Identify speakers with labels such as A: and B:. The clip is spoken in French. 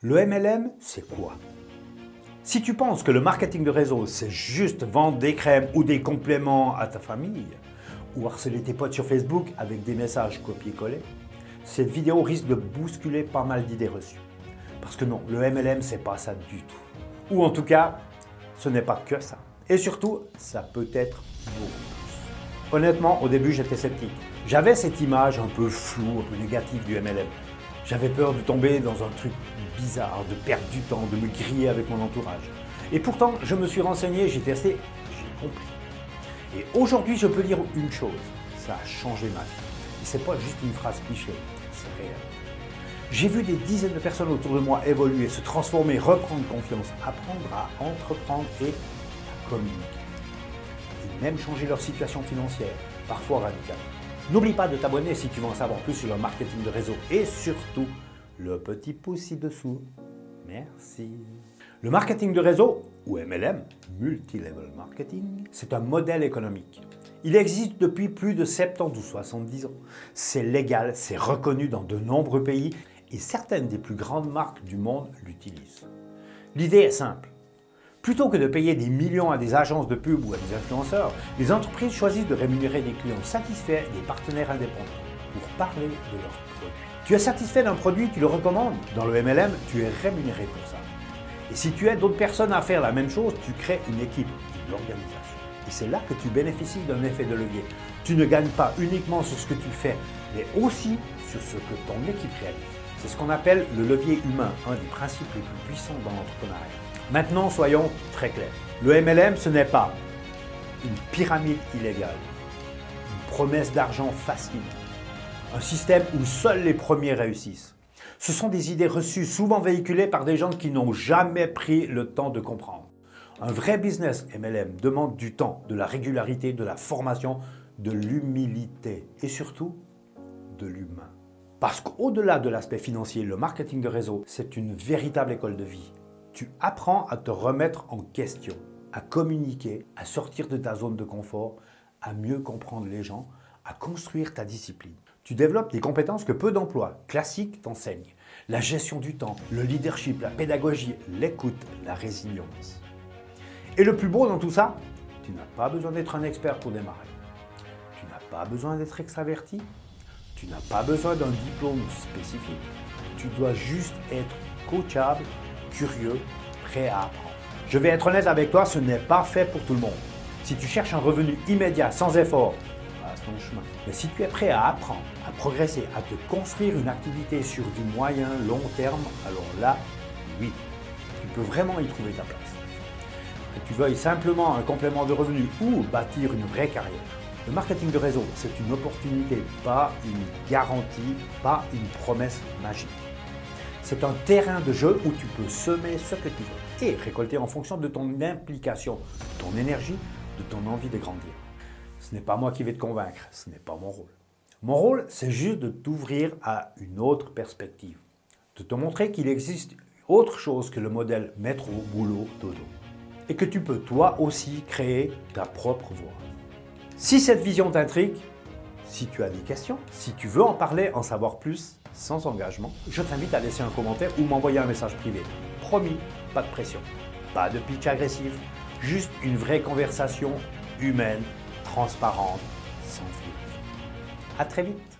A: Le MLM, c'est quoi? Si tu penses que le marketing de réseau, c'est juste vendre des crèmes ou des compléments à ta famille, ou harceler tes potes sur Facebook avec des messages copier-coller, cette vidéo risque de bousculer pas mal d'idées reçues. Parce que non, le MLM, c'est pas ça du tout. Ou en tout cas, ce n'est pas que ça. Et surtout, ça peut être beaucoup plus. Honnêtement, au début, j'étais sceptique. J'avais cette image un peu floue, un peu négative du MLM. J'avais peur de tomber dans un truc bizarre, de perdre du temps, de me griller avec mon entourage. Et pourtant, je me suis renseigné, j'ai testé, j'ai compris. Et aujourd'hui, je peux dire une chose, ça a changé ma vie. Et c'est pas juste une phrase cliché, c'est réel. J'ai vu des dizaines de personnes autour de moi évoluer, se transformer, reprendre confiance, apprendre à entreprendre et à communiquer. Et même changer leur situation financière, parfois radicale. N'oublie pas de t'abonner si tu veux en savoir plus sur le marketing de réseau et surtout le petit pouce ci-dessous. Merci. Le marketing de réseau, ou MLM, Multi-Level Marketing, c'est un modèle économique. Il existe depuis plus de 70 ou 70 ans. C'est légal, c'est reconnu dans de nombreux pays et certaines des plus grandes marques du monde l'utilisent. L'idée est simple. Plutôt que de payer des millions à des agences de pub ou à des influenceurs, les entreprises choisissent de rémunérer des clients satisfaits et des partenaires indépendants pour parler de leurs produits. Tu es satisfait d'un produit, tu le recommandes. Dans le MLM, tu es rémunéré pour ça. Et si tu aides d'autres personnes à faire la même chose, tu crées une équipe, une organisation. Et c'est là que tu bénéficies d'un effet de levier. Tu ne gagnes pas uniquement sur ce que tu fais, mais aussi sur ce que ton équipe réalise. C'est ce qu'on appelle le levier humain, un des principes les plus puissants dans l'entrepreneuriat. Maintenant, soyons très clairs. Le MLM, ce n'est pas une pyramide illégale, une promesse d'argent facile, un système où seuls les premiers réussissent. Ce sont des idées reçues, souvent véhiculées par des gens qui n'ont jamais pris le temps de comprendre. Un vrai business MLM demande du temps, de la régularité, de la formation, de l'humilité et surtout de l'humain. Parce qu'au-delà de l'aspect financier, le marketing de réseau, c'est une véritable école de vie. Tu apprends à te remettre en question, à communiquer, à sortir de ta zone de confort, à mieux comprendre les gens, à construire ta discipline. Tu développes des compétences que peu d'emplois classiques t'enseignent. La gestion du temps, le leadership, la pédagogie, l'écoute, la résilience. Et le plus beau dans tout ça, tu n'as pas besoin d'être un expert pour démarrer. Tu n'as pas besoin d'être extraverti. Tu n'as pas besoin d'un diplôme spécifique. Tu dois juste être coachable, curieux, prêt à apprendre. Je vais être honnête avec toi, ce n'est pas fait pour tout le monde. Si tu cherches un revenu immédiat, sans effort, passe ton chemin. Mais si tu es prêt à apprendre, à progresser, à te construire une activité sur du moyen, long terme, alors là, oui, tu peux vraiment y trouver ta place. Que tu veuilles simplement un complément de revenu ou bâtir une vraie carrière, le marketing de réseau, c'est une opportunité, pas une garantie, pas une promesse magique. C'est un terrain de jeu où tu peux semer ce que tu veux et récolter en fonction de ton implication, de ton énergie, de ton envie de grandir. Ce n'est pas moi qui vais te convaincre, ce n'est pas mon rôle. Mon rôle, c'est juste de t'ouvrir à une autre perspective, de te montrer qu'il existe autre chose que le modèle métro, boulot, dodo. Et que tu peux toi aussi créer ta propre voie. Si cette vision t'intrigue, si tu as des questions, si tu veux en parler, en savoir plus, sans engagement, je t'invite à laisser un commentaire ou m'envoyer un message privé. Promis, pas de pression, pas de pitch agressif, juste une vraie conversation humaine, transparente, sans filtre. À très vite.